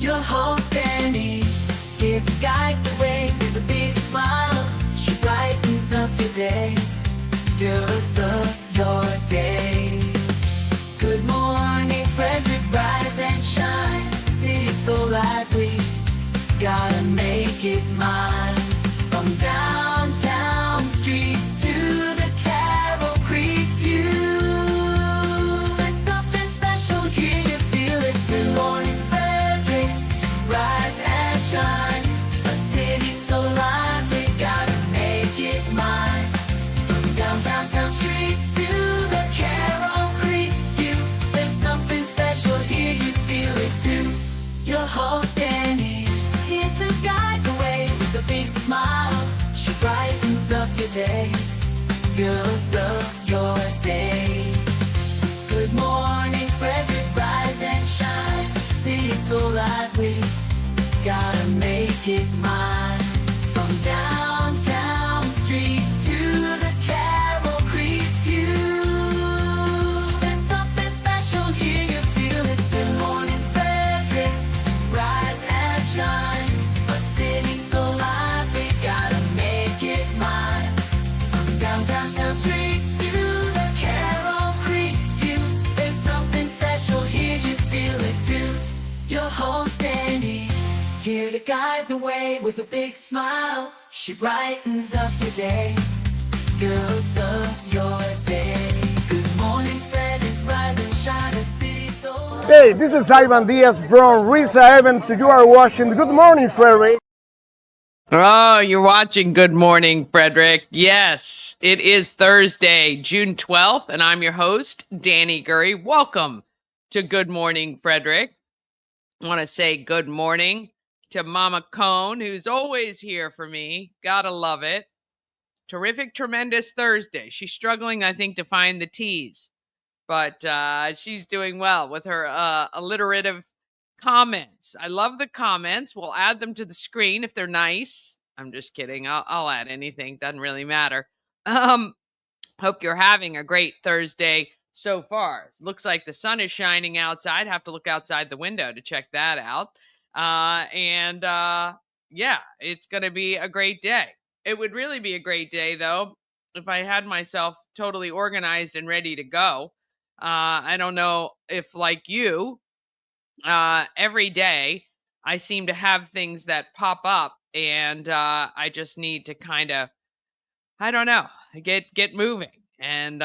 Your host Dani, here to guide the way with a big smile. She brightens up your day, girls of your day. Good morning, Frederick, rise and shine. City's so lively, gotta make it mine. From downtown streets to the Carroll Creek view, there's something special here, you feel it too. Morning Frederick, rise and shine. A city so lively, gotta make it mine. From downtown streets to the Carroll Creek view, there's something special here, you feel it too. Your host Dani, here to guide the way with a big smile. She brightens up your day, girls of your day. Good morning, Frederick, rise and shine. City's so lively, gotta make it mine. From downtown streets to the Carroll Creek view, there's something special here, you feel it too. Morning, Frederick, rise and shine. A city so lively, gotta make it mine. From downtown streets to the Carroll Creek view, there's something special here, you feel it too. Your host Dani, here to guide the way with a big smile. She brightens up your day, girls of your day. Good morning, Frederick, rise and shine. A city so. Hey, this is Ivan Diaz from Risa Evans. You are watching Good Morning Frederick. Oh, you're watching Good Morning Frederick. Yes, it is Thursday, June 12th, and I'm your host, Dani Gurrie. Welcome to Good Morning Frederick. I want to say good morning to Mama Cone, who's always here for me. Gotta love it. Terrific, tremendous Thursday. She's struggling, I think, to find the T's, but she's doing well with her alliterative comments. I love the comments. We'll add them to the screen if they're nice. I'm just kidding. I'll add anything. Doesn't really matter. Hope you're having a great Thursday so far. Looks like the sun is shining outside. Have to look outside the window to check that out. Yeah, it's going to be a great day. It would really be a great day, though, if I had myself totally organized and ready to go. I don't know if, like you, every day I seem to have things that pop up, and I just need to kind of, I don't know, get moving. And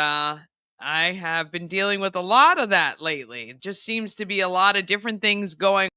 I have been dealing with a lot of that lately. It just seems to be a lot of different things going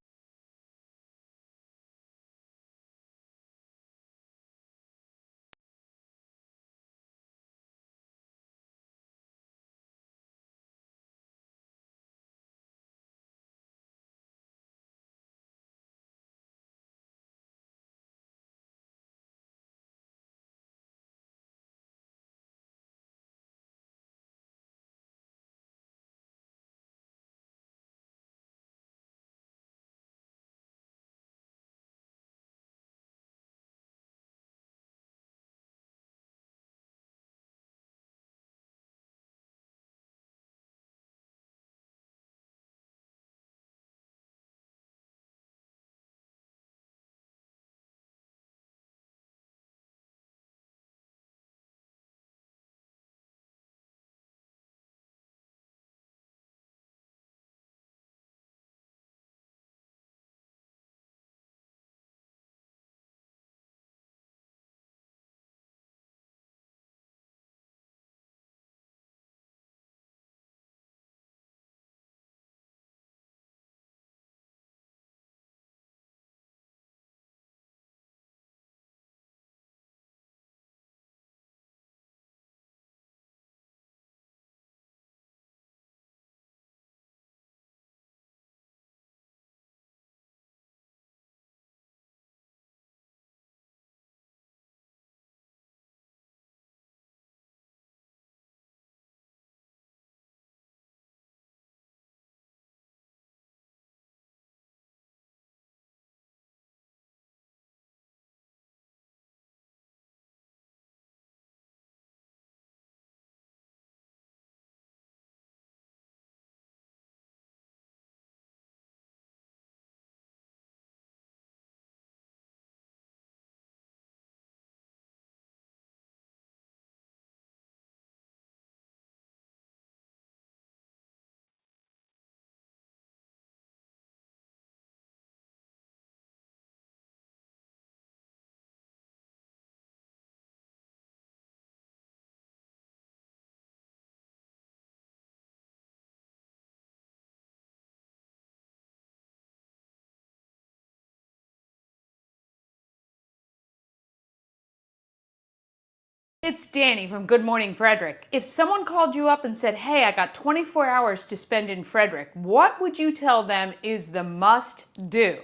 It's Dani from Good Morning Frederick. If someone called you up and said, hey, I got 24 hours to spend in Frederick, what would you tell them is the must do?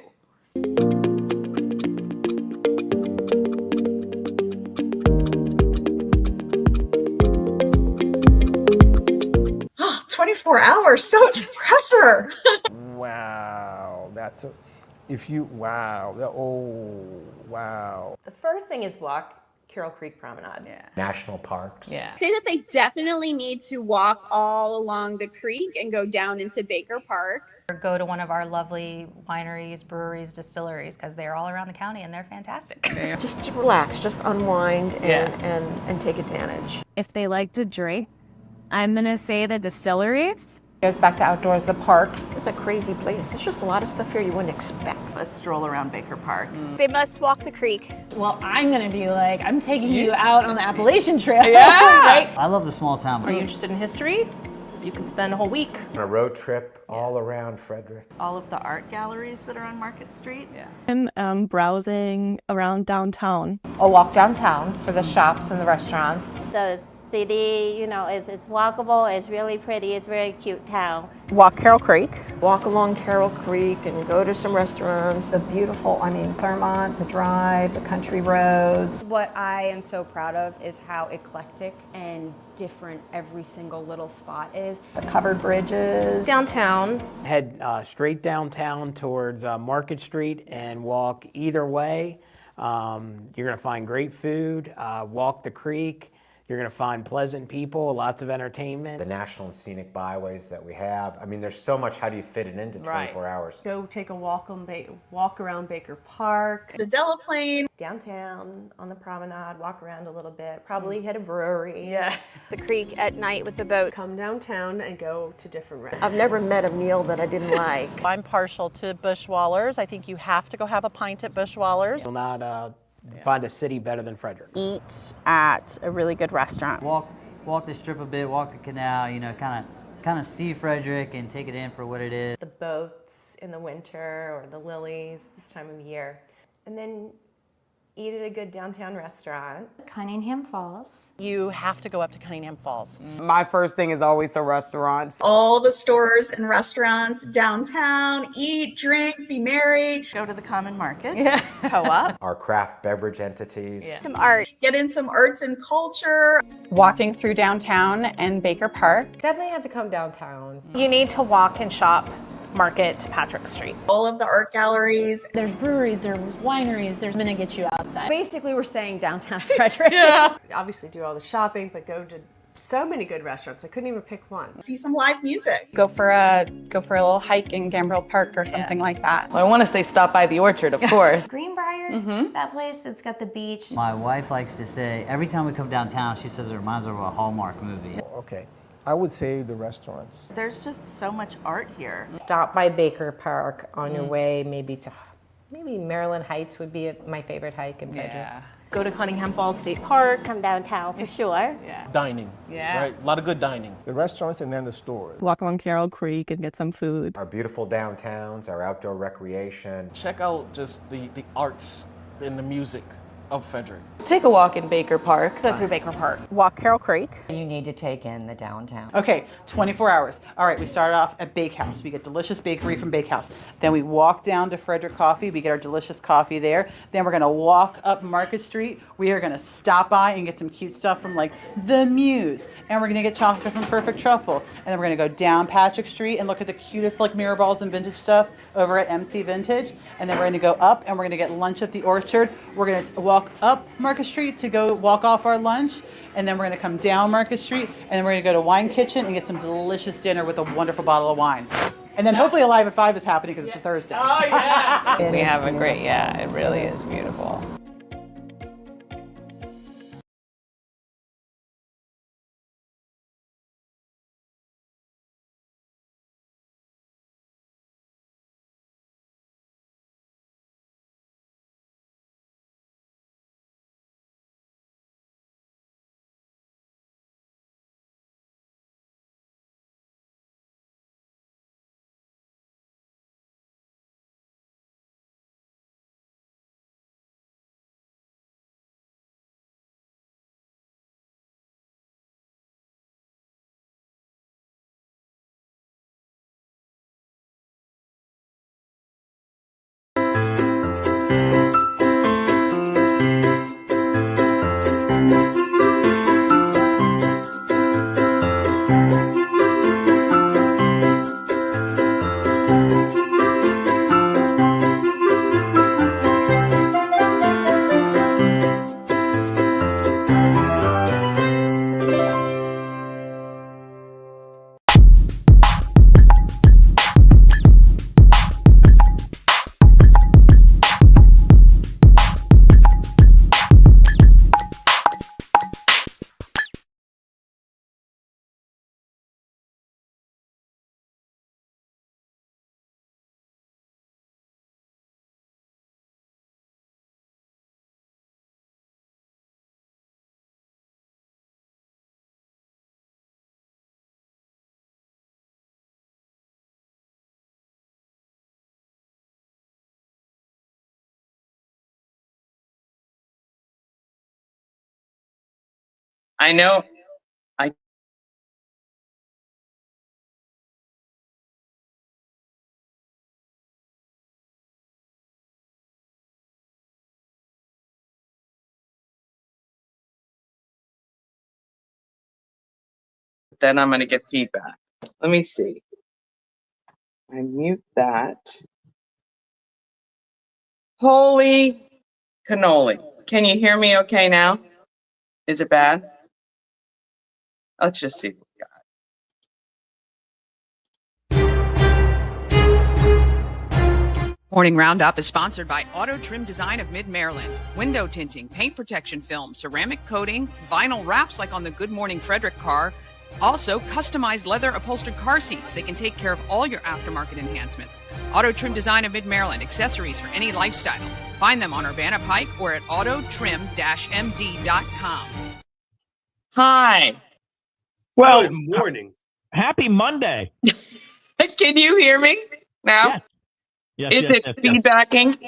24 hours, so much pressure. Wow, that's a, wow, wow. The first thing is walk Carroll Creek Promenade. Yeah. National parks. Yeah. Say that they definitely need to walk all along the creek and go down into Baker Park. Or go to one of our lovely wineries, breweries, distilleries, because they're all around the county and they're fantastic. Just relax, just unwind and take advantage. If they like to drink, I'm gonna say the distilleries. Goes back to outdoors, the parks. It's a crazy place. There's just a lot of stuff here you wouldn't expect. A stroll around Baker Park. They must walk the creek. Well, I'm gonna be like, I'm taking you out on the Appalachian Trail. Yeah. Right? I love the small town. Are you interested in history? You can spend a whole week. On a road trip all around Frederick. All of the art galleries that are on Market Street. Yeah. And browsing around downtown. A walk downtown for the shops and the restaurants. The city, you know, is walkable, it's really pretty, it's a very cute town. Walk Carroll Creek. Walk along Carroll Creek and go to some restaurants. The beautiful, Thurmont, the drive, the country roads. What I am so proud of is how eclectic and different every single little spot is. The covered bridges. Downtown. Head straight downtown towards Market Street and walk either way. You're going to find great food. Walk the creek. You're going to find pleasant people, lots of entertainment. The national and scenic byways that we have. I mean, there's so much. How do you fit it into 24 hours? Go take a walk around Baker Park. The Delaplane. Downtown on the promenade, walk around a little bit, probably hit a brewery. Yeah. The creek at night with the boat. Come downtown and go to different restaurants. I've never met a meal that I didn't like. I'm partial to Bushwallers. I think you have to go have a pint at Bushwallers. You'll not find a city better than Frederick. Eat at a really good restaurant. Walk the strip a bit, walk the canal, kind of see Frederick and take it in for what it is. The boats in the winter or the lilies this time of year. And then eat at a good downtown restaurant. Cunningham Falls. You have to go up to Cunningham Falls. My first thing is always the restaurants. All the stores and restaurants downtown. Eat, drink, be merry. Go to the Common Market. Yeah. Co-op. Our craft beverage entities. Some art. Get in some arts and culture. Walking through downtown and Baker Park. Definitely have to come downtown. You need to walk and shop Market to Patrick Street. All of the art galleries. There's breweries, there's wineries, there's gonna get you outside. Basically, we're saying downtown Frederick. Obviously do all the shopping, but go to so many good restaurants. I couldn't even pick one. See some live music. Go for a little hike in Gambrill Park or something like that. Well, I want to say stop by the Orchard, of course. Greenbrier, that place, it's got the beach. My wife likes to say, every time we come downtown, she says it reminds her of a Hallmark movie. Okay, I would say the restaurants. There's just so much art here. Stop by Baker Park on your way, maybe Maryland Heights would be my favorite hike in Frederick. Yeah. Go to Cunningham Falls State Park. Come downtown for sure. Dining. Yeah. Right? A lot of good dining. The restaurants and then the stores. Walk along Carroll Creek and get some food. Our beautiful downtowns, our outdoor recreation. Check out just the arts and the music of Frederick. Take a walk in Baker Park. Go through Baker Park. Walk Carroll Creek. You need to take in the downtown. Okay, 24 hours. All right, we started off at Bakehouse. We get delicious bakery from Bakehouse. Then we walk down to Frederick Coffee. We get our delicious coffee there. Then we're gonna walk up Market Street. We are gonna stop by and get some cute stuff from like The Muse. And we're gonna get chocolate from Perfect Truffle. And then we're gonna go down Patrick Street and look at the cutest like mirror balls and vintage stuff over at MC Vintage. And then we're gonna go up and we're gonna get lunch at the Orchard. We're gonna walk up Market Street to go walk off our lunch, and then we're going to come down Market Street, and then we're going to go to Wine Kitchen and get some delicious dinner with a wonderful bottle of wine. And then hopefully Alive at 5 is happening because it's a Thursday. Oh, yeah. We have a great, it really is beautiful. I know. I then I'm going to get feedback. Let me see. I mute that. Holy cannoli. Can you hear me okay now? Is it bad? Let's just see. Morning Roundup is sponsored by Auto Trim Design of Mid-Maryland. Window tinting, paint protection film, ceramic coating, vinyl wraps like on the Good Morning Frederick car. Also, customized leather upholstered car seats. They can take care of all your aftermarket enhancements. Auto Trim Design of Mid-Maryland, accessories for any lifestyle. Find them on Urbana Pike or at autotrim-md.com. Hi. Well, good morning. Happy Monday. Can you hear me now? Yes, Is it feedbacking?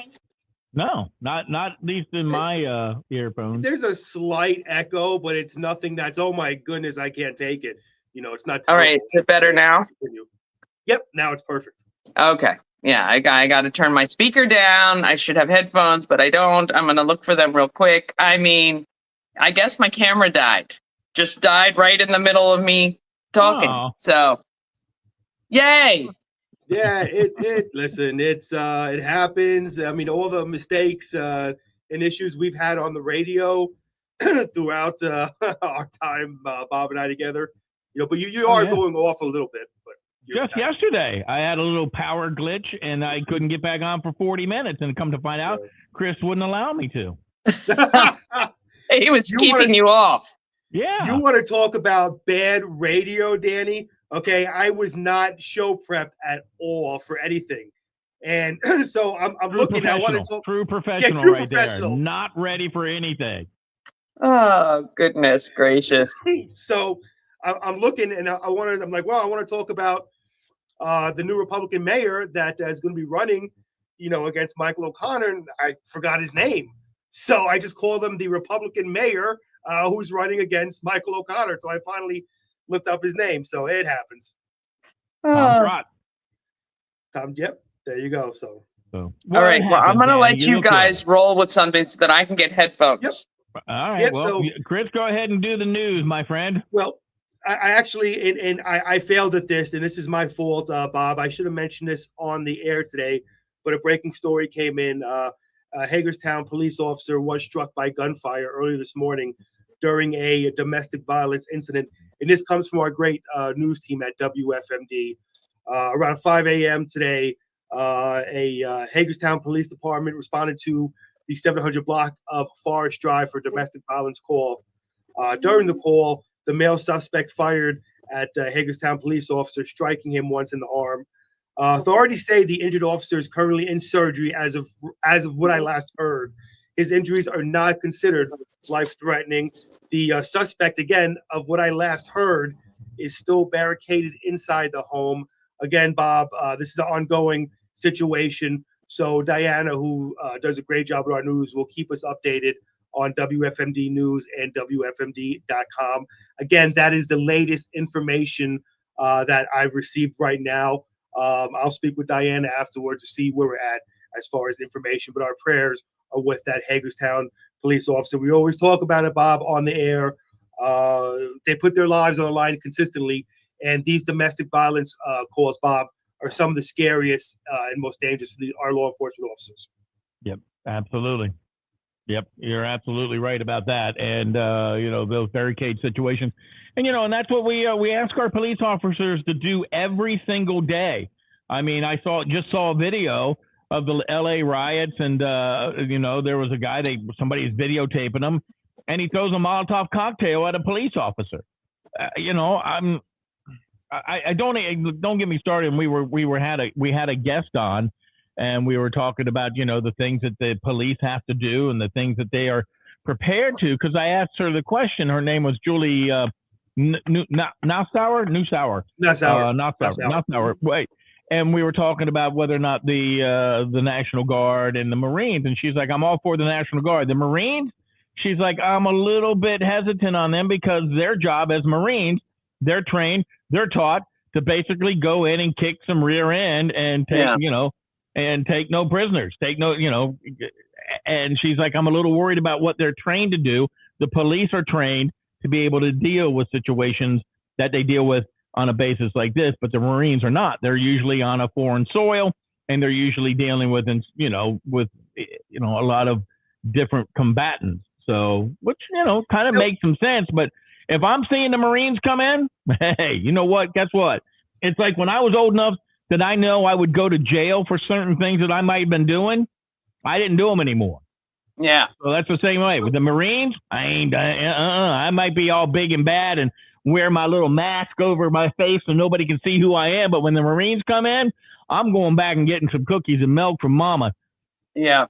No, not at least in my earphones. There's a slight echo, but it's nothing that's, oh my goodness, I can't take it. You know, it's not. All right, is it better now? Yep, now it's perfect. Okay. Yeah, I got to turn my speaker down. I should have headphones, but I don't. I'm going to look for them real quick. I mean, I guess my camera died. Just died right in the middle of me talking. Oh. So, yay. Yeah, listen, it happens. I mean, all the mistakes and issues we've had on the radio throughout our time, Bob and I together, you know, but you are going off a little bit. But just yesterday, I had a little power glitch and I couldn't get back on for 40 minutes. And come to find out, Chris wouldn't allow me to. He was keeping you off. Yeah. You want to talk about bad radio, Dani? Okay, I was not show prepped at all for anything. And so I'm looking, I want to talk. True professional, true right professional. there. Not ready for anything. Oh, goodness gracious. So I'm looking and I'm like, well, I want to talk about the new Republican mayor that is going to be running, you know, against Michael O'Connor. And I forgot his name. So I just called him the Republican mayor who's running against Michael O'Connor. So I finally looked up his name. So it happens. Tom Trott. Yep. There you go. So. All right. Well, I'm going to let you guys roll with something so that I can get headphones. Yep. All right. Yep, well, so, Chris, go ahead and do the news, my friend. Well, I actually, and I failed at this, and this is my fault, Bob. I should have mentioned this on the air today, but a breaking story came in. Hagerstown police officer was struck by gunfire earlier this morning during a domestic violence incident. And this comes from our great news team at WFMD. Around 5 a.m. today, a Hagerstown Police Department responded to the 700 block of Forest Drive for domestic violence call. During the call, the male suspect fired at Hagerstown police officer, striking him once in the arm. Authorities say the injured officer is currently in surgery as of what I last heard. His injuries are not considered life-threatening. The suspect, again, of what I last heard, is still barricaded inside the home. Again, Bob, this is an ongoing situation. So Diana, who does a great job with our news, will keep us updated on WFMD News and WFMD.com. Again, that is the latest information that I've received right now. I'll speak with Diana afterwards to see where we're at as far as information, but our prayers are with that Hagerstown police officer. We always talk about it, Bob, on the air. They put their lives on the line consistently, and these domestic violence calls, Bob, are some of the scariest and most dangerous for our law enforcement officers. Yep, absolutely. Yep, you're absolutely right about that. And, you know, those barricade situations. And, you know, and that's what we ask our police officers to do every single day. I mean, I just saw a video of the LA riots, and, you know, there was a guy, somebody's videotaping him, and he throws a Molotov cocktail at a police officer. You know, I don't get me started. And we had a guest on, and we were talking about, you know, the things that the police have to do and the things that they are prepared to. Because I asked her the question. Her name was Julie Nassauer. Wait. And we were talking about whether or not the National Guard and the Marines. And she's like, I'm all for the National Guard. The Marines, She's like, I'm a little bit hesitant on them because their job as Marines, they're trained, they're taught to basically go in and kick some rear end and take, and take no prisoners, and she's like, I'm a little worried about what they're trained to do. The police are trained to be able to deal with situations that they deal with on a basis like this, but the Marines are not. They're usually on a foreign soil, and they're usually dealing with, a lot of different combatants. So, which, kind of makes some sense. But if I'm seeing the Marines come in, hey, you know what? Guess what? It's like when I was old enough that I know I would go to jail for certain things that I might have been doing, I didn't do them anymore. Yeah. So that's the same way with the Marines. I might be all big and bad and wear my little mask over my face so nobody can see who I am. But when the Marines come in, I'm going back and getting some cookies and milk from Mama. Yeah.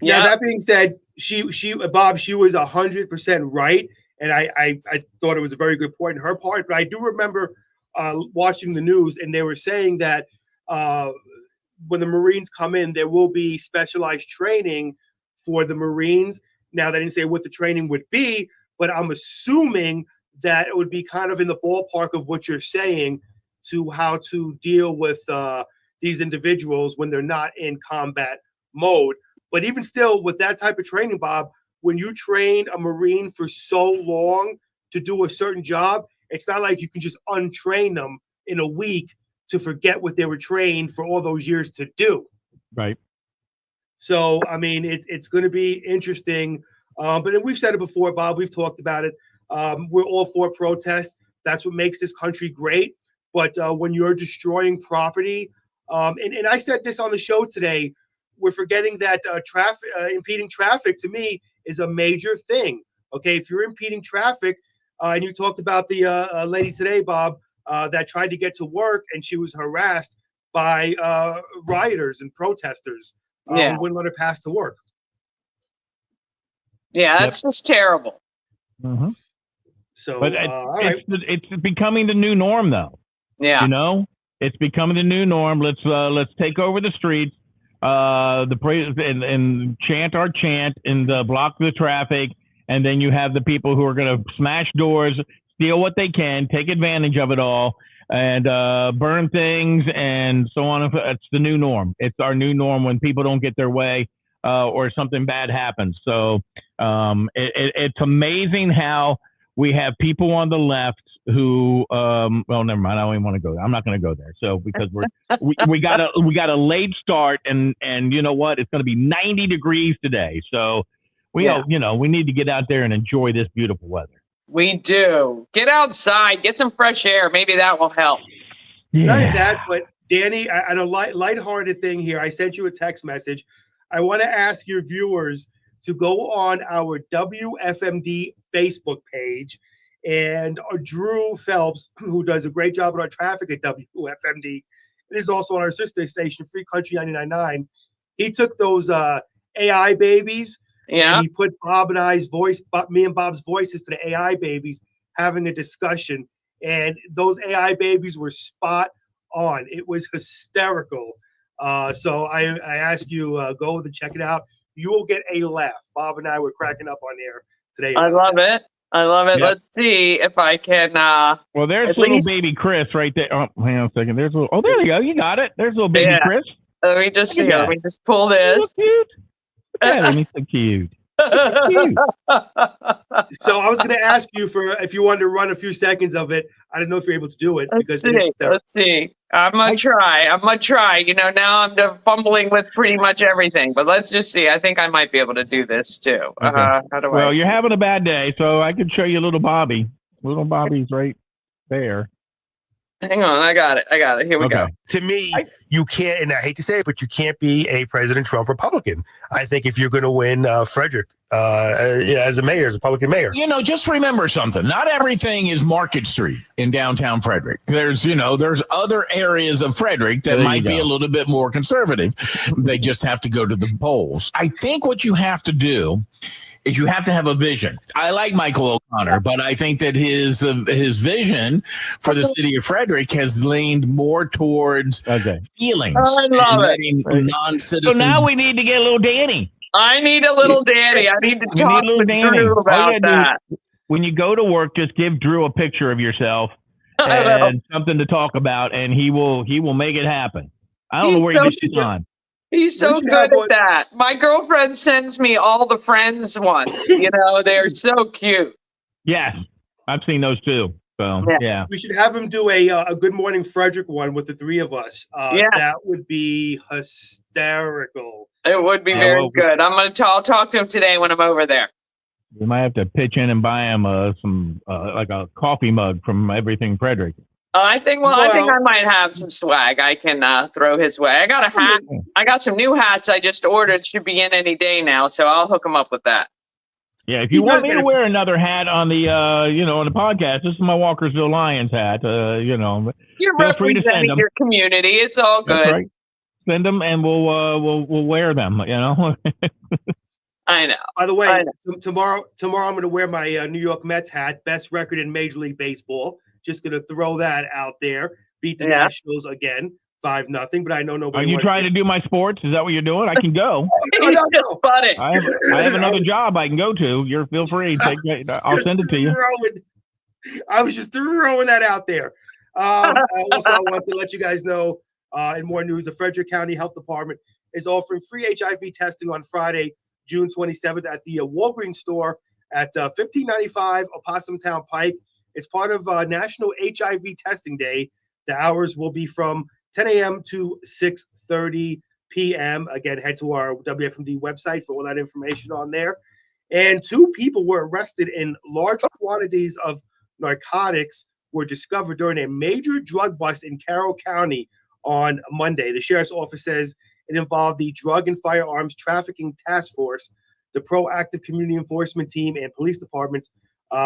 Now, that being said, Bob, she was 100% right. And I thought it was a very good point on her part. But I do remember watching the news, and they were saying that when the Marines come in, there will be specialized training for the Marines. Now, they didn't say what the training would be, but I'm assuming that it would be kind of in the ballpark of what you're saying to how to deal with these individuals when they're not in combat mode. But even still, with that type of training, Bob, when you train a Marine for so long to do a certain job, it's not like you can just untrain them in a week to forget what they were trained for all those years to do. Right. So, I mean, it's going to be interesting. But we've said it before, Bob. We've talked about it. We're all for protests. That's what makes this country great. But when you're destroying property, and I said this on the show today, we're forgetting that impeding traffic, to me, is a major thing. Okay, if you're impeding traffic, and you talked about the lady today, Bob, that tried to get to work and she was harassed by rioters and protesters who wouldn't let her pass to work. Yeah, that's just terrible. Mm-hmm. So, but it's becoming the new norm, though. Yeah, it's becoming the new norm. Let's take over the streets, and chant our chant and block the traffic, and then you have the people who are going to smash doors, steal what they can, take advantage of it all, and burn things, and so on. It's the new norm. It's our new norm when people don't get their way or something bad happens. So it's amazing how we have people on the left who, well, never mind. I don't even want to go there. I'm not going to go there. So because we got a late start, and you know what? It's going to be 90 degrees today. So we need to get out there and enjoy this beautiful weather. We do. Get outside, get some fresh air. Maybe that will help. Yeah. Not only that, but Dani, on a lighthearted thing here, I sent you a text message. I want to ask your viewers to go on our WFMD Facebook page, and Drew Phelps, who does a great job with our traffic at WFMD, and is also on our sister station, Free Country 99.9. He took those AI babies, and he put me and Bob's voices to the AI babies having a discussion, and those AI babies were spot on. It was hysterical. So I ask you, go and check it out. You will get a laugh. Bob and I were cracking up on air today. I love it. Yep. Let's see if I can. Well, there's little baby Chris right there. Oh, hang on a second. There you go. You got it. There's little baby Chris. Let me just see. Let me just pull this. So cute. Yeah, he's so cute. So I was going to ask you if you wanted to run a few seconds of it. I don't know if you're able to do it. Let's see. I'm going to try. You know, now I'm fumbling with pretty much everything, but let's just see. I think I might be able to do this too. Okay. Well, you're having a bad day, so I can show you little Bobby. Little Bobby's right there. Hang on. I got it. Here we go. To me, you can't, and I hate to say it, but you can't be a President Trump Republican. I think if you're going to win Frederick as a mayor, as a Republican mayor. You know, just remember something. Not everything is Market Street in downtown Frederick. There's other areas of Frederick that might be a little bit more conservative. They just have to go to the polls. I think what you have to do is you have to have a vision. I like Michael O'Connor, but I think that his vision for the city of Frederick has leaned more towards feelings. I love it. Non-citizens. So now we need to get a little Dani. I need a little Danny. I need to You talk need little with Danny. Drew All you about gotta that. do, when you go to work, just give Drew a picture of yourself I know. and something to talk about, and he will make it happen. I don't know where he gets the time. He's so good at that. My girlfriend sends me all the Friends ones. They're so cute. Yes, I've seen those too. So yeah. We should have him do a Good Morning Frederick one with the three of us. That would be hysterical. It would be very good. I'll talk to him today when I'm over there. We might have to pitch in and buy him some like a coffee mug from Everything Frederick. I think I might have some swag I can throw his way. I got a hat. I got some new hats I just ordered. Should be in any day now, so I'll hook him up with that. Yeah, if you want me to wear another hat on the on the podcast, this is my Walkersville Lions hat. You're feel free to send representing them. your community. It's all good. That's right. Send them, and we'll wear them. I know. By the way, tomorrow I'm going to wear my New York Mets hat, best record in Major League Baseball. Just going to throw that out there. Beat the Nationals again, 5-0. But I know nobody. Are you trying to do my sports? Is that what you're doing? I can go. He's just funny. I have another job I can go to. Feel free. I'll send it to you. I was just throwing that out there. Also, I want to let you guys know in more news, the Frederick County Health Department is offering free HIV testing on Friday, June 27th at the Walgreens store at 1595 Opossum Town Pike. It's part of National HIV Testing Day. The hours will be from 10 a.m. to 6:30 p.m. Again, head to our WFMD website for all that information on there. And 2 people were arrested in large quantities of narcotics were discovered during a major drug bust in Carroll County on Monday. The sheriff's office says it involved the Drug and Firearms Trafficking Task Force, the Proactive Community Enforcement Team, and police departments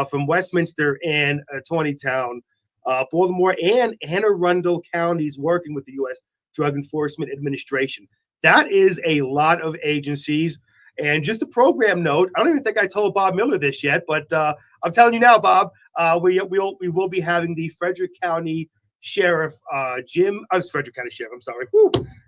from Westminster and Tawnytown, Baltimore, and Anne Arundel counties working with the U.S. Drug Enforcement Administration. That is a lot of agencies. And just a program note, I don't even think I told Bob Miller this yet, but I'm telling you now, Bob, we will be having the Frederick County Sheriff, Frederick County Sheriff, I'm sorry.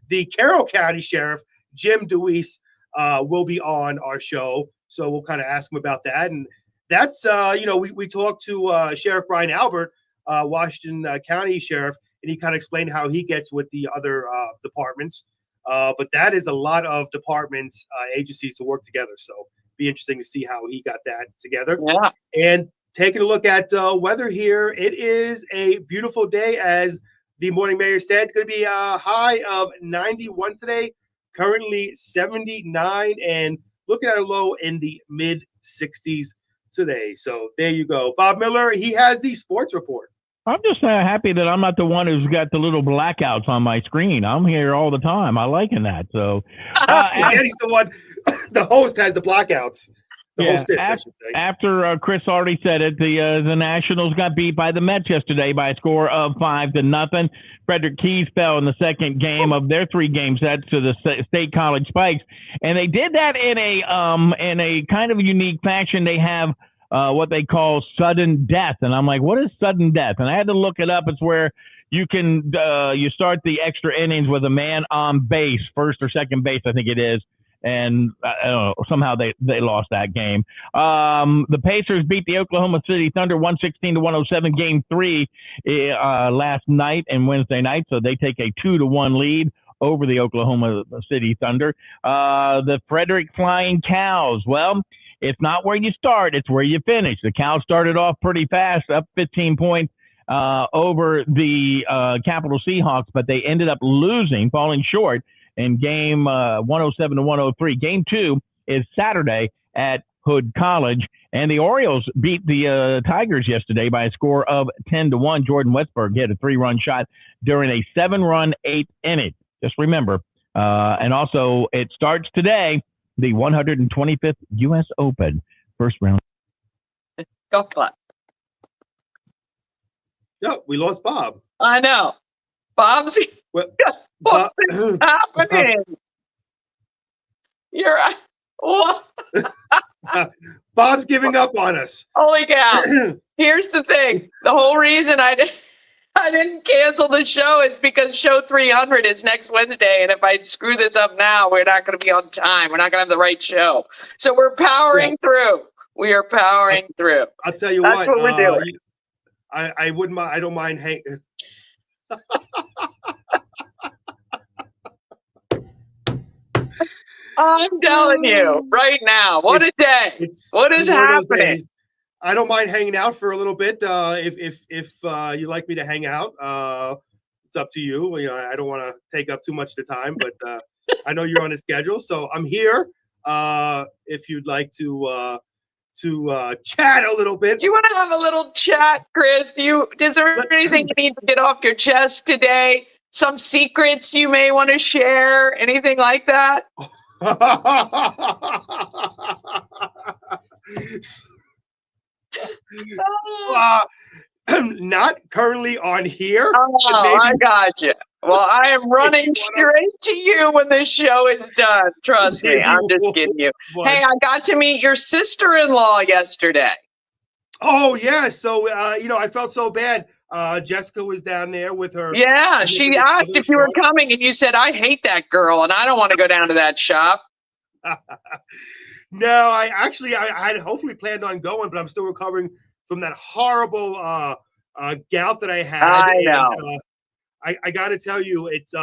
The Carroll County Sheriff, Jim DeWeese, will be on our show. So we'll kind of ask him about that. And that's, we talked to Sheriff Brian Albert, Washington County Sheriff, and he kind of explained how he gets with the other departments. But that is a lot of departments, agencies to work together. So be interesting to see how he got that together. Yeah. And taking a look at weather here, it is a beautiful day, as the morning mayor said. Going to be a high of 91 today, currently 79, and looking at a low in the mid 60s today. So there you go. Bob Miller, he has the sports report. I'm just happy that I'm not the one who's got the little blackouts on my screen. I'm here all the time. I liking that. So Danny's the one. The host has the blackouts. Hostess, I should say. After Chris already said it, the Nationals got beat by the Mets yesterday by a score of 5-0. Frederick Keys fell in the second game of their 3-game set to the State College Spikes, and they did that in a kind of unique fashion. They have what they call sudden death. And I'm like, what is sudden death? And I had to look it up. It's where you can you start the extra innings with a man on base, first or second base, I think it is. And I don't know, somehow they lost that game. The Pacers beat the Oklahoma City Thunder 116-107, Game 3 last night and Wednesday night. So they take a 2-1 lead over the Oklahoma City Thunder. The Frederick Flying Cows, well, it's not where you start, it's where you finish. The Cows started off pretty fast, up 15 points over the Capital Seahawks, but they ended up losing, falling short in game 107-103. Game 2 is Saturday at Hood College, and the Orioles beat the Tigers yesterday by a score of 10-1. Jordan Westberg hit a 3-run shot during a 7-run 8th inning. Just remember, and also it starts today, the 125th U.S. Open first round. Golf club. No, we lost Bob. I know. Bob's what's happening? You're what? Bob's giving up on us. Holy cow. Here's the thing. The whole reason I did I didn't cancel the show. It's because show 300 is next Wednesday. And if I screw this up now, we're not going to be on time. We're not going to have the right show. So we're powering through. We are powering through. I'll tell you That's what we're doing. I wouldn't mind. I don't mind hanging. I'm telling you right now, what a day. What is happening? I don't mind hanging out for a little bit. If you like me to hang out, it's up to you. You know, I don't want to take up too much of the time, but I know you're on a schedule, so I'm here. If you'd like to chat a little bit. Do you want to have a little chat, Chris? Is there anything you need to get off your chest today? Some secrets you may want to share? Anything like that? Not currently on here. Oh, I got you. Well, I am running straight to you when this show is done. Trust me. I'm just kidding you. Hey, I got to meet your sister-in-law yesterday. Oh, yeah. So, I felt so bad. Jessica was down there with her. Yeah, she asked if you were coming, and you said, I hate that girl, and I don't want to go down to that shop. No, I had hopefully planned on going, but I'm still recovering from that horrible gout that I had. I know. And, I got to tell you, it's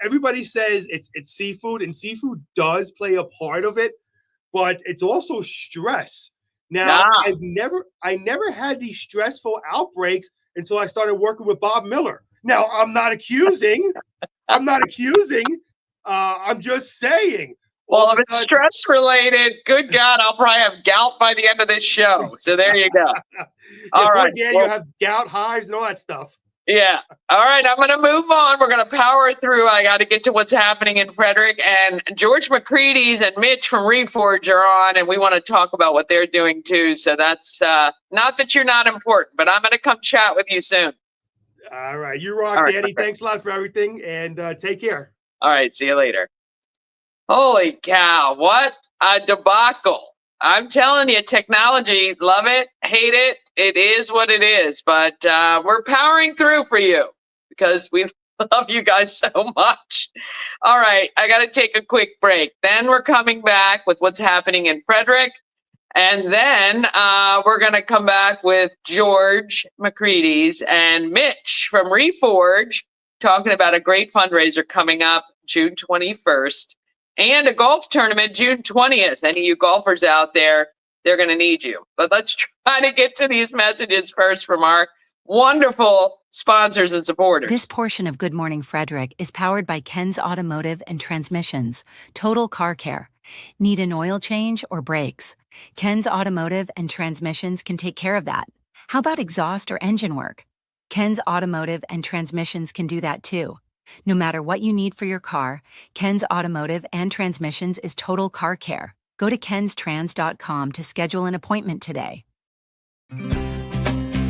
everybody says it's seafood, and seafood does play a part of it, but it's also stress. Now, I never had these stressful outbreaks until I started working with Bob Miller. Now, I'm not accusing. I'm just saying. Well, if it's stress related, good God, I'll probably have gout by the end of this show. So there you go. All right. Dan, you have gout, hives, and all that stuff. Yeah. All right. I'm going to move on. We're going to power through. I got to get to what's happening in Frederick. And George McCready's and Mitch from Reforge are on, and we want to talk about what they're doing too. So that's not that you're not important, but I'm going to come chat with you soon. All right. You rock, Danny. Perfect. Thanks a lot for everything, and take care. All right. See you later. Holy cow. What a debacle. I'm telling you, technology, love it, hate it. It is what it is. But we're powering through for you because we love you guys so much. All right. I got to take a quick break. Then we're coming back with what's happening in Frederick. And then we're going to come back with George McCready's and Mitch from Reforge talking about a great fundraiser coming up June 21st. And a golf tournament June 20th. Any of you golfers out there, they're going to need you. But let's try to get to these messages first from our wonderful sponsors and supporters. This portion of Good Morning Frederick is powered by Ken's Automotive and Transmissions, Total Car Care. Need an oil change or brakes? Ken's Automotive and Transmissions can take care of that. How about exhaust or engine work? Ken's Automotive and Transmissions can do that too. No matter what you need for your car, Ken's Automotive and Transmissions is Total Car Care. Go to kenstrans.com to schedule an appointment today.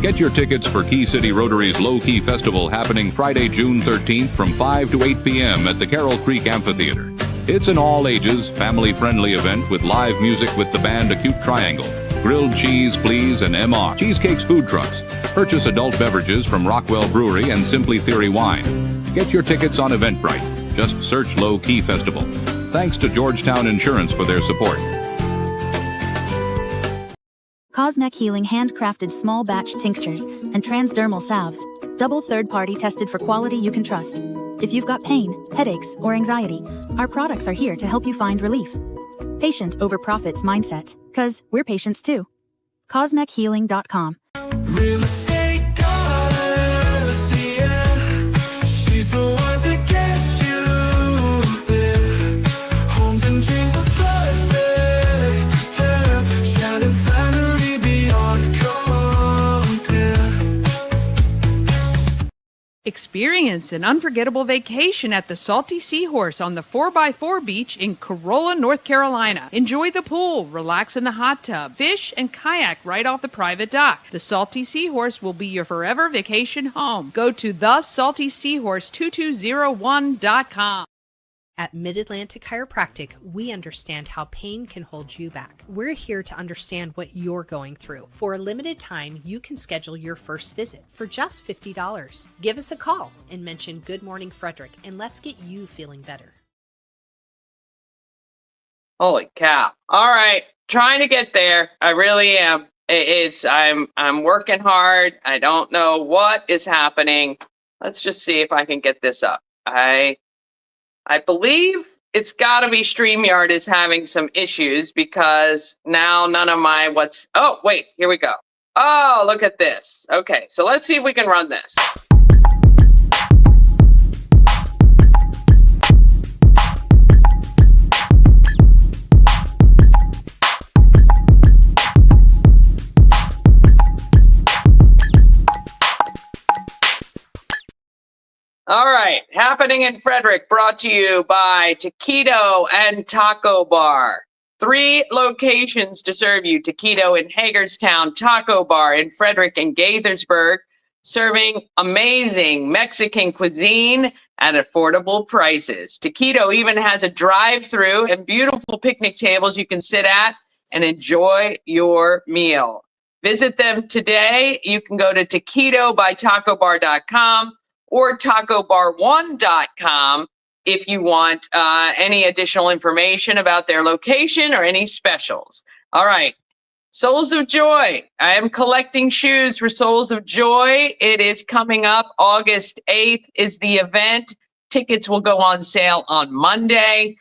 Get your tickets for Key City Rotary's Low Key Festival happening Friday, June 13th from 5 to 8 p.m. at the Carroll Creek Amphitheater. It's an all-ages, family-friendly event with live music with the band Acute Triangle, Grilled Cheese, Please, and MR, Cheesecake's food trucks. Purchase adult beverages from Rockwell Brewery and Simply Theory Wine. Get your tickets on Eventbrite. Just search Low Key Festival. Thanks to Georgetown Insurance for their support. Cosmec Healing handcrafted small batch tinctures and transdermal salves. Double third-party tested for quality you can trust. If you've got pain, headaches, or anxiety, our products are here to help you find relief. Patient over profits mindset, 'cause we're patients too. CosmecHealing.com. Real estate goddess, yeah. She's the one to get you there. Homes and dreams are perfect, yeah. Shining finally beyond compare. Experience an unforgettable vacation at the Salty Seahorse on the 4x4 beach in Corolla, North Carolina. Enjoy the pool, relax in the hot tub, fish, and kayak right off the private dock. The Salty Seahorse will be your forever vacation home. Go to thesaltyseahorse2201.com. At Mid-Atlantic Chiropractic, we understand how pain can hold you back. We're here to understand what you're going through. For a limited time, you can schedule your first visit for just $50. Give us a call and mention Good Morning Frederick, and let's get you feeling better. Holy cow. All right. Trying to get there. I really am. I'm working hard. I don't know what is happening. Let's just see if I can get this up. I believe it's got to be StreamYard is having some issues because now none of my oh, wait, here we go. Oh, look at this. Okay, so let's see if we can run this. All right, happening in Frederick, brought to you by Taquito and Taco Bar. 3 locations to serve you. Taquito in Hagerstown, Taco Bar in Frederick and Gaithersburg, serving amazing Mexican cuisine at affordable prices. Taquito even has a drive-through and beautiful picnic tables you can sit at and enjoy your meal. Visit them today. You can go to taquitobytacobar.com or tacobar1.com if you want any additional information about their location or any specials. All right. Souls of Joy. I am collecting shoes for Souls of Joy. It is coming up. August 8th is the event. Tickets will go on sale on Monday.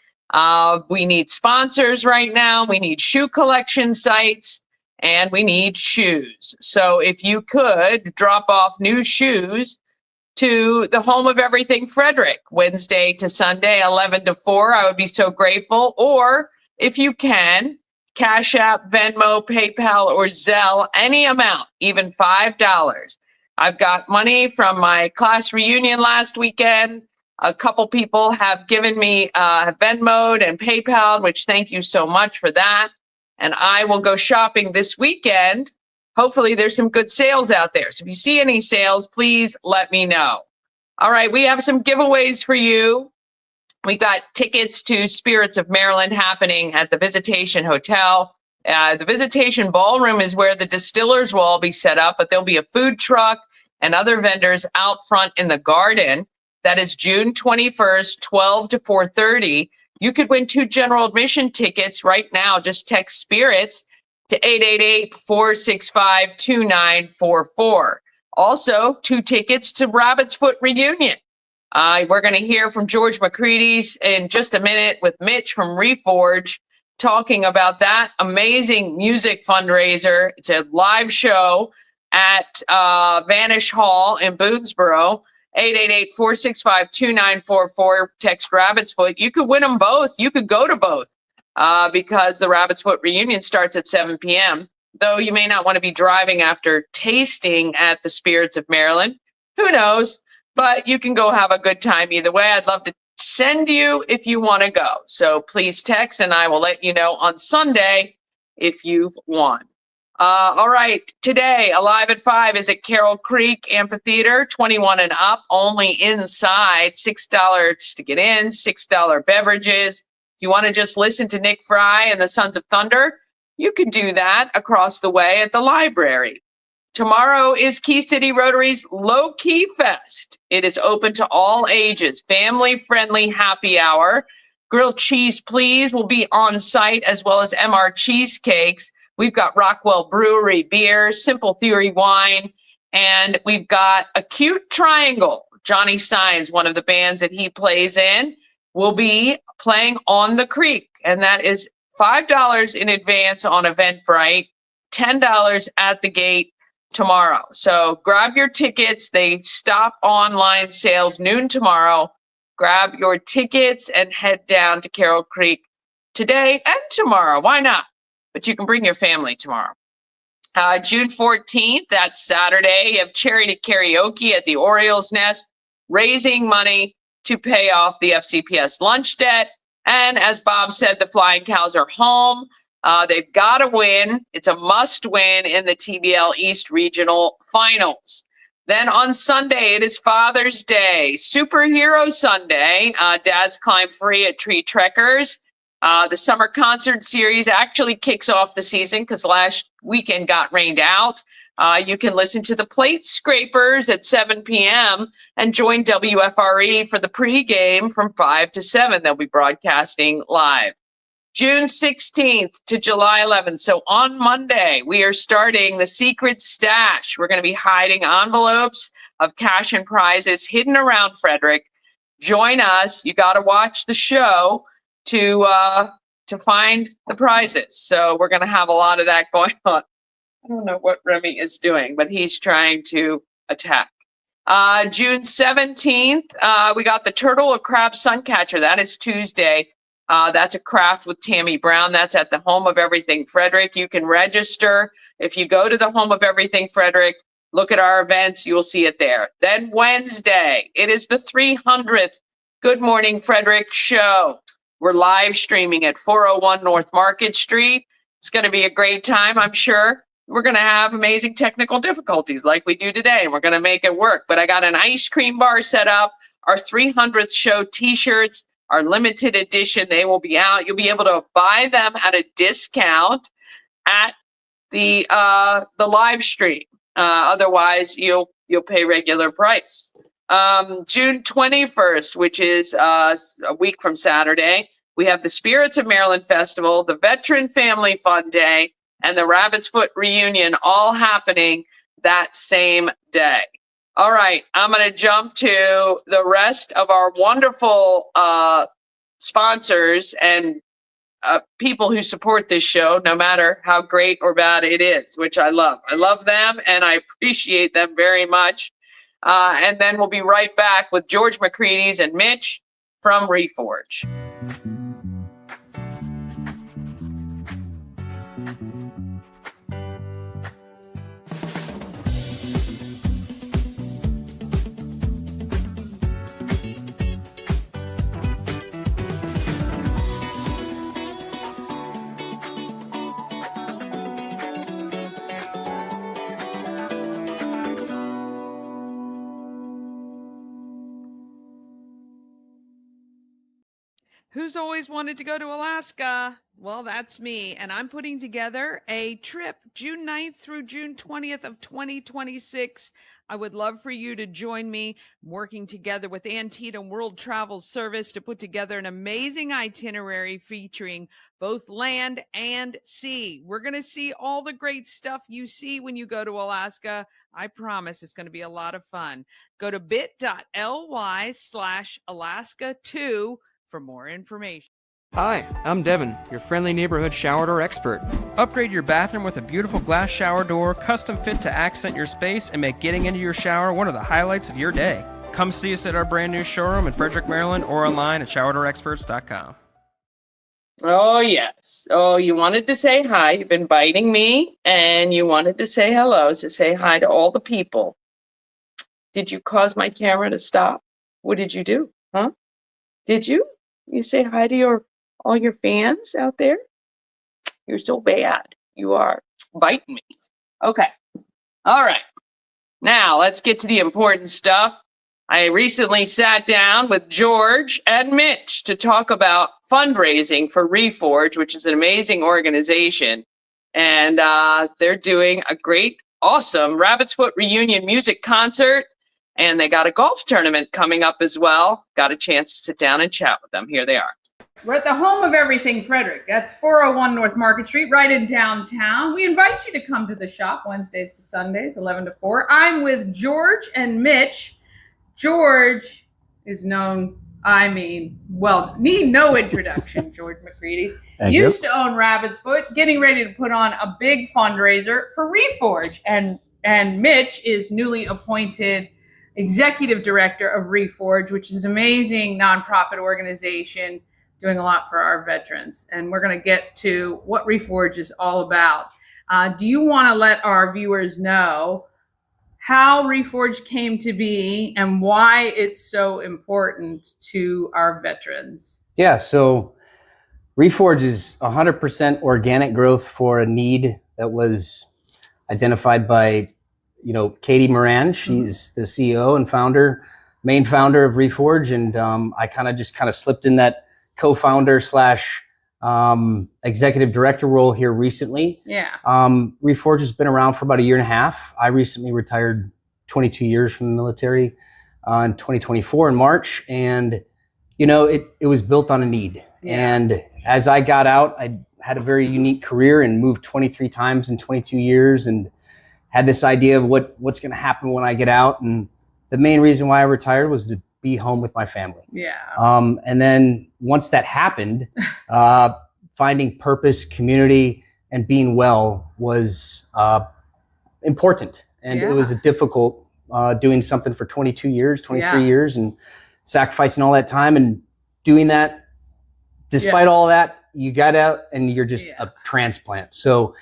We need sponsors right now. We need shoe collection sites and we need shoes. So if you could drop off new shoes to the home of everything Frederick, Wednesday to Sunday, 11 to 4. I would be so grateful. Or if you can, Cash App, Venmo, PayPal, or Zelle, any amount, even $5. I've got money from my class reunion last weekend. A couple people have given me Venmo'd and PayPal, which thank you so much for that. And I will go shopping this weekend. Hopefully there's some good sales out there. So if you see any sales, please let me know. All right, we have some giveaways for you. We got tickets to Spirits of Maryland happening at the Visitation Hotel. The Visitation Ballroom is where the distillers will all be set up, but there'll be a food truck and other vendors out front in the garden. That is June 21st, 12 to 4:30. You could win 2 general admission tickets right now. Just text Spirits to 888-465-2944. Also, 2 tickets to Rabbit's Foot Reunion. We're going to hear from George McCready's in just a minute with Mitch from Reforge talking about that amazing music fundraiser. It's a live show at Vanish Hall in Boonesboro. 888-465-2944. Text Rabbit's Foot. You could win them both. You could go to both. Because the Rabbit's Foot Reunion starts at 7 p.m., though you may not want to be driving after tasting at the Spirits of Maryland. Who knows? But you can go have a good time either way. I'd love to send you if you want to go. So please text, and I will let you know on Sunday if you've won. All right. Today, Alive at 5 is at Carroll Creek Amphitheater, 21 and up, only inside, $6 to get in, $6 beverages. You want to just listen to Nick Fry and the Sons of Thunder? You can do that across the way at the library. Tomorrow is Key City Rotary's Low Key Fest. It is open to all ages, family-friendly happy hour. Grilled Cheese Please will be on site, as well as MR Cheesecakes. We've got Rockwell Brewery beer, Simple Theory wine, and we've got Acute Triangle. Johnny Steins, one of the bands that he plays in, will be playing on the creek, and that is $5 in advance on Eventbrite, $10 at the gate tomorrow. So grab your tickets. They stop online sales noon tomorrow. Grab your tickets and head down to Carroll Creek today and tomorrow. Why not? But you can bring your family tomorrow. June 14th, that's Saturday, you have Charity Karaoke at the Orioles Nest, raising money to pay off the FCPS lunch debt. And as Bob said, the Flying Cows are home. They've got to win. It's a must win in the TBL East Regional Finals. Then on Sunday, it is Father's Day, Superhero Sunday. Dads climb free at Tree Trekkers. The summer concert series actually kicks off the season because last weekend got rained out. You can listen to the Plate Scrapers at 7 p.m. and join WFRE for the pregame from 5 to 7. They'll be broadcasting live. June 16th to July 11th. So on Monday, we are starting the Secret Stash. We're going to be hiding envelopes of cash and prizes hidden around Frederick. Join us. You got to watch the show to find the prizes. So we're going to have a lot of that going on. I don't know what Remy is doing, but he's trying to attack. June 17th, we got the Turtle or Crab Suncatcher. That is Tuesday. That's a craft with Tammy Brown. That's at the Home of Everything Frederick. You can register. If you go to the Home of Everything Frederick, look at our events, you will see it there. Then Wednesday, it is the 300th Good Morning Frederick show. We're live streaming at 401 North Market Street. It's going to be a great time, I'm sure. We're going to have amazing technical difficulties like we do today. We're going to make it work. But I got an ice cream bar set up, our 300th show t-shirts, our limited edition, they will be out. You'll be able to buy them at a discount at the live stream. Otherwise, you'll pay regular price. June 21st, which is a week from Saturday, we have the Spirits of Maryland Festival, the Veteran Family Fun Day, and the Rabbit's Foot Reunion, all happening that same day. All right, I'm going to jump to the rest of our wonderful sponsors and people who support this show, no matter how great or bad it is, which I love. I love them, and I appreciate them very much. And then we'll be right back with George McCready's and Mitch from Reforge. Who's always wanted to go to Alaska? Well, that's me, and I'm putting together a trip June 9th through June 20th of 2026. I would love for you to join me. I'm working together with Antietam World Travel Service to put together an amazing itinerary featuring both land and sea. We're going to see all the great stuff you see when you go to Alaska. I promise it's going to be a lot of fun. Go to bit.ly/Alaska2 for more information. Hi, I'm Devin, your friendly neighborhood shower door expert. Upgrade your bathroom with a beautiful glass shower door, custom fit to accent your space and make getting into your shower one of the highlights of your day. Come see us at our brand new showroom in Frederick, Maryland, or online at showerdoorexperts.com. Oh, yes. Oh, you wanted to say hi. You've been biting me, and you wanted to say hello, so say hi to all the people. Did you cause my camera to stop? What did you do? Huh? Did you? You say hi to all your fans out there? You're so bad. You are biting me. Okay. All right. Now let's get to the important stuff. I recently sat down with George and Mitch to talk about fundraising for Reforge, which is an amazing organization. And they're doing a great, awesome Rabbit's Foot reunion music concert. And they got a golf tournament coming up as well. Got a chance to sit down and chat with them. Here they are. We're at the Home of Everything Frederick. That's 401 North Market Street, right in downtown. We invite you to come to the shop Wednesdays to Sundays, 11 to 4. I'm with George and Mitch. George is known, need no introduction, George McCready's. Used to own Rabbit's Foot, getting ready to put on a big fundraiser for Reforge. And Mitch is newly appointed executive director of Reforge, which is an amazing nonprofit organization doing a lot for our veterans. And we're going to get to what Reforge is all about. Do you want to let our viewers know how Reforge came to be and why it's so important to our veterans? Yeah, so Reforge is 100% organic growth for a need that was identified by Katie Moran. She's the CEO and main founder of Reforge. And I kind of slipped in that co-founder / executive director role here recently. Yeah. Reforge has been around for about a year and a half. I recently retired 22 years from the military in 2024 in March. And, it was built on a need. Yeah. And as I got out, I had a very unique career and moved 23 times in 22 years and had this idea of what's going to happen when I get out. And the main reason why I retired was to be home with my family. Yeah. And then once that happened, finding purpose, community, and being well was important. And it was difficult doing something for 22 years, 23 years, and sacrificing all that time and doing that. Despite all that, you got out and you're just a transplant. So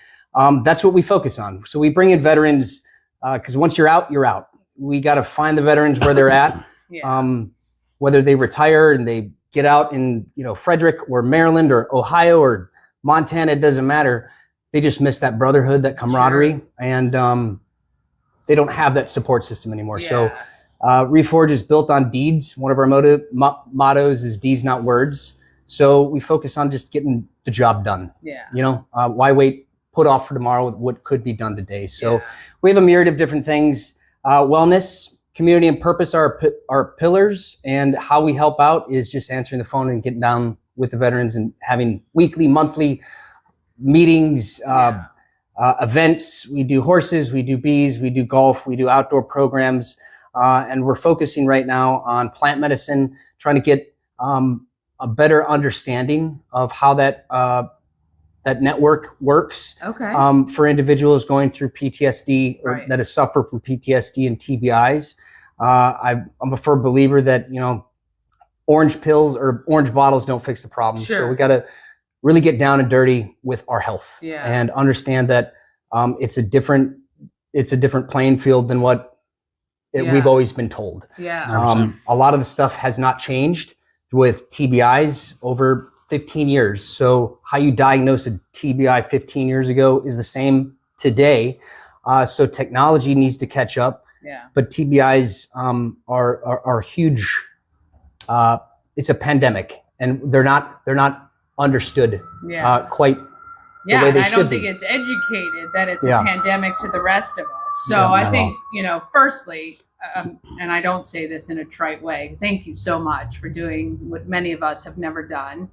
that's what we focus on. So we bring in veterans because once you're out, you're out. We got to find the veterans where they're at, whether they retire and they get out in Frederick or Maryland or Ohio or Montana, it doesn't matter. They just miss that brotherhood, that camaraderie, and they don't have that support system anymore. So Reforge is built on deeds. One of our mottos is deeds, not words. So we focus on just getting the job done. Yeah. Why wait, put off for tomorrow what could be done today. So we have a myriad of different things. Wellness, community, and purpose are our pillars. And how we help out is just answering the phone and getting down with the veterans and having weekly, monthly meetings, events. We do horses, we do bees, we do golf, we do outdoor programs. And we're focusing right now on plant medicine, trying to get a better understanding of how that network works. Okay. For individuals going through PTSD or that have suffered from PTSD and TBIs. I'm a firm believer that, orange pills or orange bottles don't fix the problem. Sure. So we got to really get down and dirty with our health and understand that it's a different playing field than what we've always been told. Yeah. A lot of the stuff has not changed with TBIs over 15 years. So how you diagnose a TBI 15 years ago is the same today. So technology needs to catch up. Yeah. But TBIs are huge. It's a pandemic, and they're not understood quite the way they I should don't be. think it's educated that it's a pandemic to the rest of us. So I think, firstly, and I don't say this in a trite way, thank you so much for doing what many of us have never done.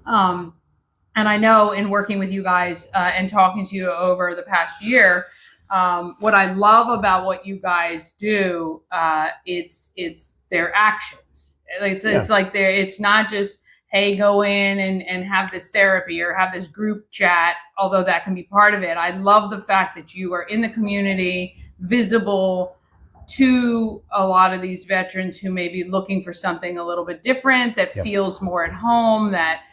And I know in working with you guys and talking to you over the past year, what I love about what you guys do, it's their actions. It's like it's not just, hey, go in and have this therapy or have this group chat, although that can be part of it. I love the fact that you are in the community, visible to a lot of these veterans who may be looking for something a little bit different, that feels more at home, that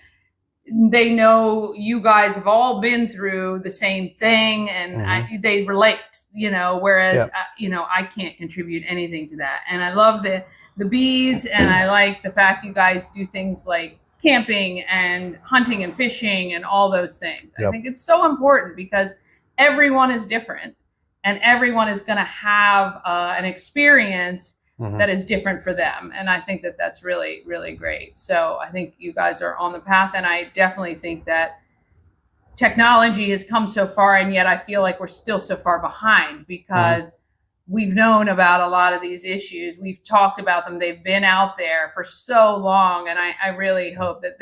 they know you guys have all been through the same thing, and they relate, whereas, I can't contribute anything to that. And I love the bees, and I like the fact you guys do things like camping and hunting and fishing and all those things. I think it's so important because everyone is different and everyone is going to have an experience that is different for them. And I think that that's really, really great. So I think you guys are on the path, and I definitely think that technology has come so far, and yet I feel like we're still so far behind because we've known about a lot of these issues. We've talked about them. They've been out there for so long. And I really hope that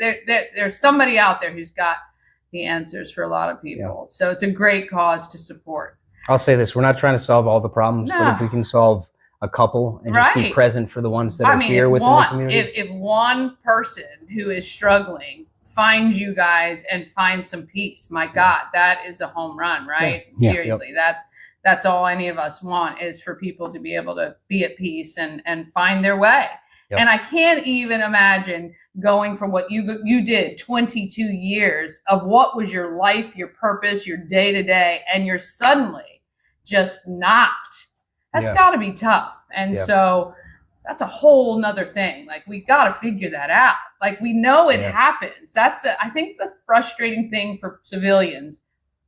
there's somebody out there who's got the answers for a lot of people. So it's a great cause to support. I'll say this, we're not trying to solve all the problems, but if we can solve a couple and just be present for the ones that are here within the community. If one person who is struggling finds you guys and finds some peace, my God, that is a home run, right? Seriously, that's all any of us want, is for people to be able to be at peace and find their way. And I can't even imagine going from what you did 22 years of what was your life, your purpose, your day to day, and you're suddenly just knocked. That's got to be tough. And so that's a whole nother thing. Like, we got to figure that out. Like, we know it happens. I think the frustrating thing for civilians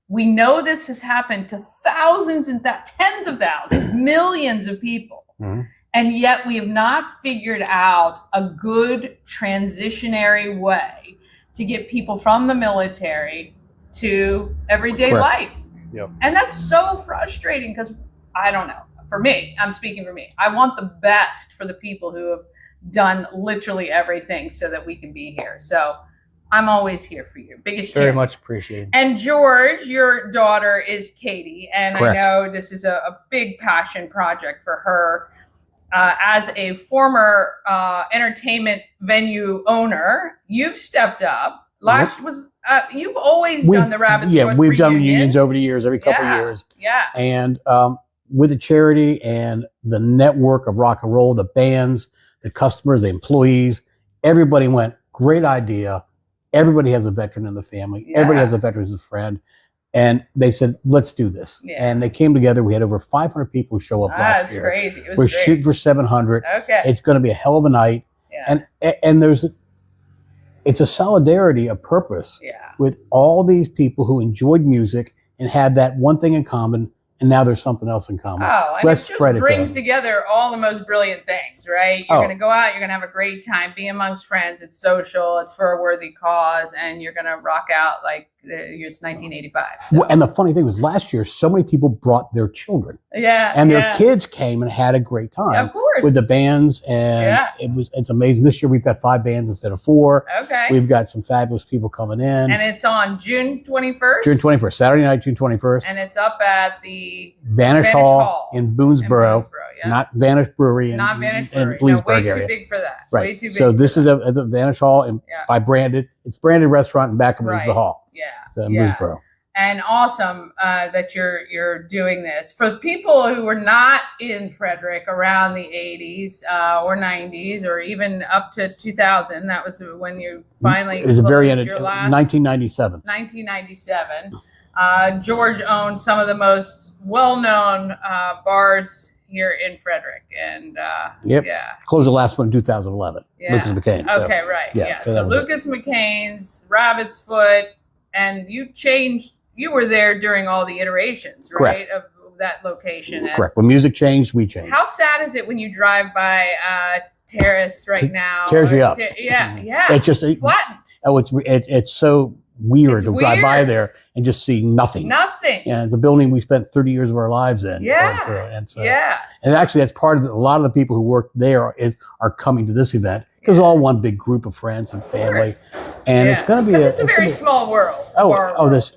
We know this has happened to thousands and tens of thousands, millions of people. And yet we have not figured out a good transitionary way to get people from the military to everyday life. Yep. And that's so frustrating because I don't know. For me, I'm speaking for me. I want the best for the people who have done literally everything so that we can be here. So I'm always here for you. Biggest Very cheer. much appreciated. And George, your daughter is Katie, and Correct. I know this is a big passion project for her. As a former entertainment venue owner, you've stepped up. You've always done the Rabbits North we've done reunions. reunions over the years, every couple of years. Yeah. And with the charity and the network of rock and roll, the bands, the customers, the employees, everybody went, great idea. Everybody has a veteran in the family. Everybody has a veteran as a friend. And they said, let's do this. Yeah. And they came together. We had over 500 people show up last year. That's crazy. It was We're great. shooting for 700. Okay. It's going to be a hell of a night. Yeah. And it's a solidarity of purpose with all these people who enjoyed music and had that one thing in common. And now there's something else in common. Oh, and Let's it just spread it. brings to them. together all the most brilliant things, right? You're Oh. going to go out, you're going to have a great time, be amongst friends. It's social, it's for a worthy cause, and you're going to rock out like it's 1985. So. Well, and the funny thing was, last year, so many people brought their children. Yeah, And their yeah. kids came and had a great time. Yeah, of course. With the bands, and it's amazing. This year we've got 5 bands instead of 4. Okay. We've got some fabulous people coming in. And it's on June 21st. June 21st, Saturday night, June 21st. And it's up at the Vanish Hall in Boonesboro, yeah. not Vanish Brewery in, Not Vanish in Brewery. No, Leesburg way area. too big for that. Right. Way too big So for this that. is at the Vanish Hall, and by branded. It's branded restaurant, and back of it is the hall. Yeah. So in yeah. Boonesboro. And awesome that you're doing this. For people who were not in Frederick around the 80s or 90s or even up to 2000, that was when you finally It was the very end of your last 1997. 1997. George owned some of the most well-known bars here in Frederick, and Closed the last one in 2011. Lucas McCain. So, okay, right. Yeah. So, So that was it. Lucas McCain's, Rabbit's Foot, and you changed. You were there during all the iterations, right, Correct. of that location. Correct. When music changed, we changed. How sad is it when you drive by Terrace right now? Tears you up. Yeah, yeah. It's just flattened. Oh, it's so weird It's to drive by weird. there and just see nothing. Nothing. Yeah, it's a building we spent 30 years of our lives in. Yeah. And so, Yeah. and actually, that's part of a lot of the people who work there are coming to this event because all one big group of friends and family, and it's going to be It's a very small world. Frederick's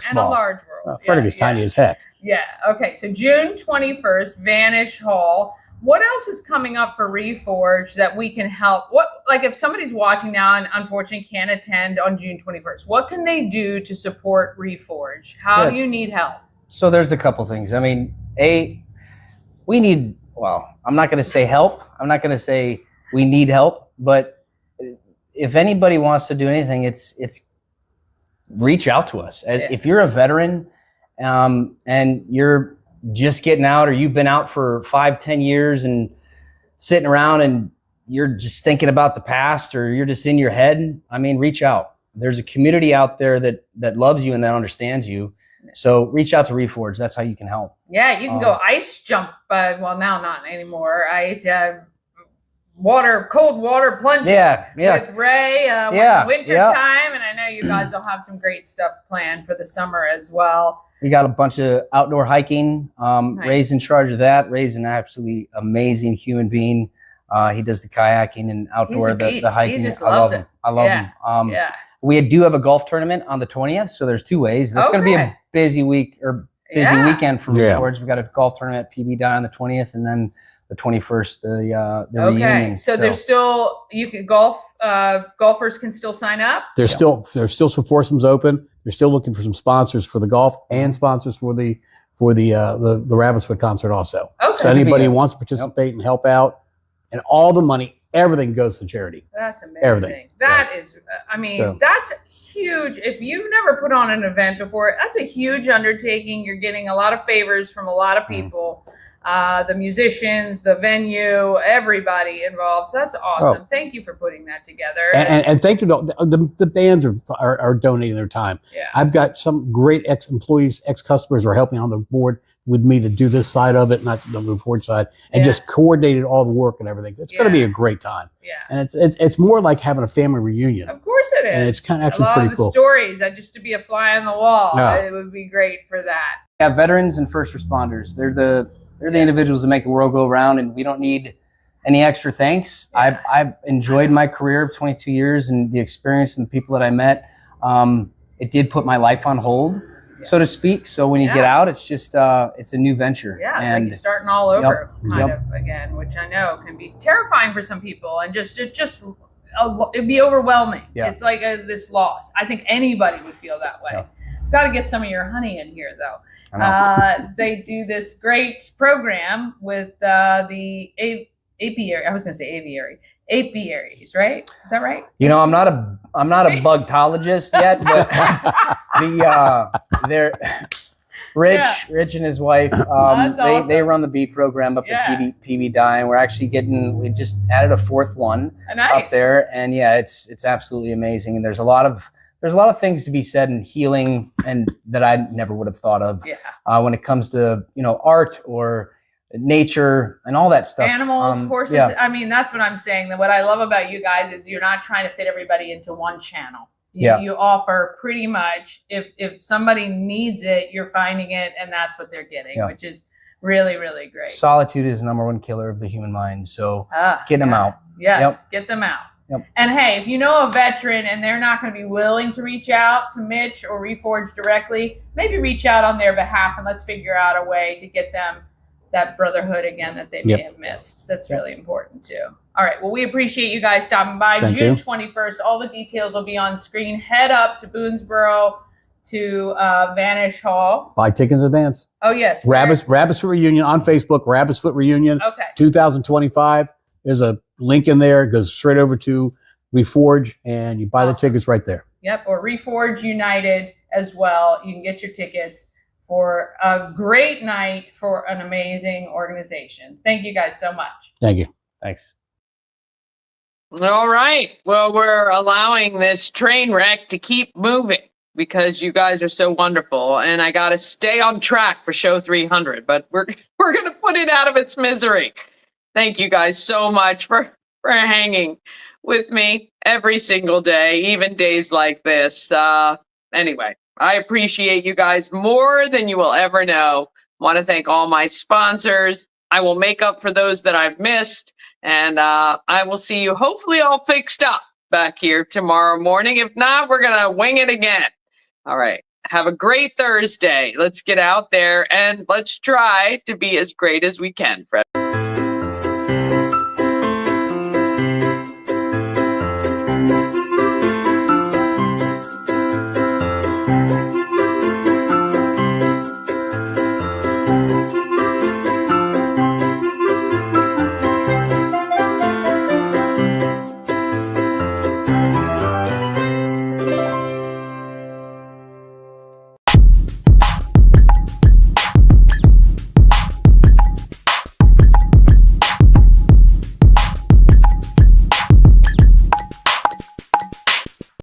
and a small. large world. Frederick is tiny as heck. Yeah. Okay. So June 21st, Vanish Hall. What else is coming up for Reforge that we can help? Like if somebody's watching now and unfortunately can't attend on June 21st, what can they do to support Reforge? How do you need help? So there's a couple things. I mean, we need, I'm not going to say help. I'm not going to say we need help, but if anybody wants to do anything, it's reach out to us. If you're a veteran and you're just getting out, or you've been out for 5-10 years and sitting around and you're just thinking about the past, or you're just in your head, I mean, reach out. There's a community out there that loves you and that understands you. So reach out to Reforge. That's how you can help. Yeah, you can go ice jump, now not anymore. Ice, cold water plunge with Ray winter time. And I know you guys will have some great stuff planned for the summer as well. We got a bunch of outdoor hiking. Ray's in charge of that. Ray's an absolutely amazing human being. He does the kayaking and outdoor, the hiking. He just I love loves it. him. I love him. We do have a golf tournament on the 20th, so there's 2 ways. That's going to be a busy week or busy weekend for Reforge. We got a golf tournament at PB Dye on the 20th, and then the 21st, the reunion. So there's still golfers can still sign up. There's still some foursomes open. They're still looking for some sponsors for the golf and sponsors for the Rabbit's Foot concert also. Okay. So anybody who wants to participate and help out, and all the money, everything goes to charity. That's amazing. Everything. That's huge. If you've never put on an event before, that's a huge undertaking. You're getting a lot of favors from a lot of people. the musicians, the venue, everybody involved. So that's awesome. Thank you for putting that together. And thank you to the bands are donating their time. Yeah. I've got some great ex-employees, ex-customers who are helping on the board with me to do this side of it, not the Reforge side, and just coordinated all the work and everything. It's going to be a great time. Yeah. And it's more like having a family reunion. Of course it is. And it's kind of actually I love pretty the cool. stories. Just to be a fly on the wall, Yeah. it would be great for that. Yeah, veterans and first responders. They're the individuals that make the world go round, and we don't need any extra thanks. I've enjoyed my career of 22 years and the experience and the people that I met. It did put my life on hold, so to speak. So when you get out, it's just it's a new venture. Yeah, it's and like you're starting all over kind of again, which I know can be terrifying for some people, and it'd be overwhelming. Yeah. It's like this loss. I think anybody would feel that way. Yeah. Got to get some of your honey in here, though. They do this great program with the apiary. I was going to say aviary. Apiaries, right? Is that right? You know, I'm not a bugtologist yet, but they're Rich and his wife. Awesome. They run the bee program up at PB Dine. We're actually we just added a fourth one up there, and it's absolutely amazing. And there's a lot of things to be said in healing, and that I never would have thought of when it comes to art or nature and all that stuff. Animals, horses. Yeah. I mean, that's what I'm saying. That what I love about you guys is you're not trying to fit everybody into one channel. You offer pretty much, if somebody needs it, you're finding it, and that's what they're getting, which is really, really great. Solitude is the #1 killer of the human mind. So get them out. Yes, get them out. Yep. And hey, if you know a veteran and they're not going to be willing to reach out to Mitch or Reforge directly, maybe reach out on their behalf, and let's figure out a way to get them that brotherhood again that they may have missed. That's really important too. All right. Well, we appreciate you guys stopping by. Thank June you. 21st. All the details will be on screen. Head up to Boonesboro to Vanish Hall. Buy tickets in advance. Oh yes. Rabbits Foot Reunion on Facebook. Rabbits Foot Reunion. Okay. 2025. There's a link in there. It goes straight over to Reforge, and you buy the tickets right there. Yep. Or Reforge United as well. You can get your tickets for a great night for an amazing organization. Thank you guys so much. Thank you. Thanks. All right. Well, we're allowing this train wreck to keep moving because you guys are so wonderful, and I got to stay on track for show 300, but we're going to put it out of its misery. Thank you guys so much for hanging with me every single day, even days like this. Anyway, I appreciate you guys more than you will ever know. Want to thank all my sponsors. I will make up for those that I've missed, and I will see you hopefully all fixed up back here tomorrow morning. If not, we're going to wing it again. All right. Have a great Thursday. Let's get out there and let's try to be as great as we can, Fred.